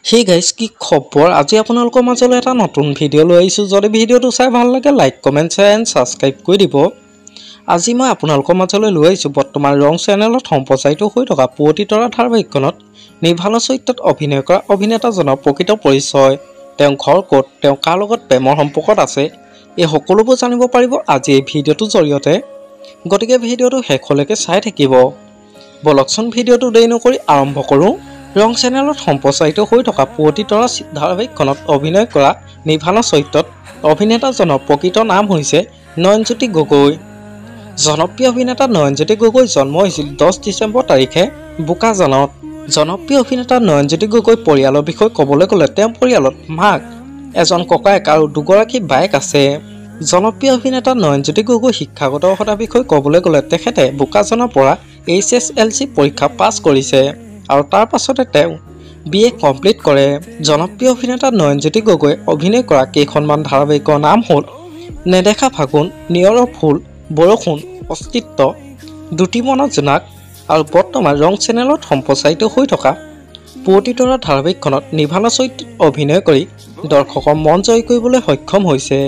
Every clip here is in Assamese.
হে গাইজ কি খবৰ আজি আপোনালোকৰ মাজলৈ এটা নতুন ভিডিঅ' লৈ আহিছোঁ যদি ভিডিঅ'টো চাই ভাল লাগে like comment share and subscribe কৰি দিব আজি মই আপোনালোকৰ মাজলৈ লৈ আহিছোঁ বৰ্তমান ৰং চেনেলত সম্প্ৰচাৰিত হৈ থকা পুৱতি তৰা ধাৰাবাহিকখনত নিৰ্ভালৰ চৰিত্ৰত অভিনয় কৰা অভিনেতাজনৰ প্ৰকৃত পৰিচয় তেওঁ ঘৰ ক'ত তেওঁ কাৰ লগত প্ৰেমৰ সম্পৰ্কত আছে এই সকলোবোৰ জানিব পাৰিব আজি এই ভিডিঅ'টোৰ জৰিয়তে গতিকে ভিডিঅ'টো শেষলৈকে চাই থাকিব বলকচোন ভিডিঅ'টো দেৰি নকৰি আৰম্ভ কৰোঁ ৰং চেনেলত সম্প্ৰচাৰিত হৈ থকা পুৱতি তৰা ধাৰাবাহিকখনত অভিনয় কৰা নিৰ্ভালৰ চৰিত্ৰত অভিনেতাজনৰ প্ৰকৃত নাম হৈছে নয়নজ্যোতি গগৈ জনপ্ৰিয় অভিনেতা নয়নজ্যোতি গগৈ জন্ম হৈছিল 10 ডিচেম্বৰ তাৰিখে বোকাজানত জনপ্ৰিয় অভিনেতা নয়নজ্যোতি গগৈ পৰিয়ালৰ বিষয়ে ক'বলৈ গ'লে তেওঁৰ পৰিয়ালত মাক এজন ককায়েক আৰু দুগৰাকী বায়েক আছে জনপ্ৰিয় অভিনেতা নয়নজ্যোতি গগৈ শিক্ষাগত অৰ্হতাৰ বিষয়ে ক'বলৈ গ'লে তেখেতে বোকাজানৰ পৰা HSLC পৰীক্ষা পাছ কৰিছে আৰু তাৰ পাছতে তেওঁ BA কমপ্লিট কৰে জনপ্ৰিয় অভিনেতা নয়নজ্যোতি গগৈ অভিনয় কৰা কেইখনমান ধাৰাবাহিকৰ নাম হ'ল নেদেখা ফাগুন নিয়ৰৰ ফুল বৰষুণ অস্তিত্ব দুটি মনৰ জোনাক আৰু বৰ্তমান ৰং চেনেলত সম্প্ৰচাৰিত হৈ থকা পুৱতি তৰা ধাৰাবাহিকখনত নিৰ্ভালৰ চৰিত্ৰত অভিনয় কৰি দৰ্শকৰ মন জয় কৰিবলৈ সক্ষম হৈছে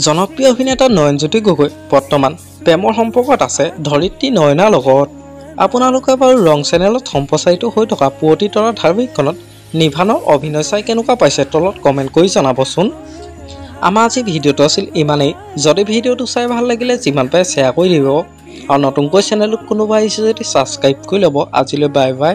জনপ্ৰিয় অভিনেতা নয়নজ্যোতি গগৈ বৰ্তমান প্ৰেমৰ সম্পৰ্কত আছে ধৰিত্ৰী নয়নাৰ লগত আপোনালোকে বাৰু ৰং চেনেলত সম্প্ৰচাৰিত হৈ থকা পুৱতি তৰা ধাৰাবাহিকখনত নিৰ্ভালৰ অভিনয় চাই কেনেকুৱা পাইছে তলত কমেণ্ট কৰি জনাবচোন আমাৰ আজি ভিডিঅ'টো আছিল ইমানেই যদি ভিডিঅ'টো চাই ভাল লাগিলে যিমান পাৰে শ্বেয়াৰ কৰি দিব আৰু নতুনকৈ চেনেলটোত কোনোবা আহিছে যদি ছাবস্ক্ৰাইব কৰি ল'ব আজিলৈ বাই বাই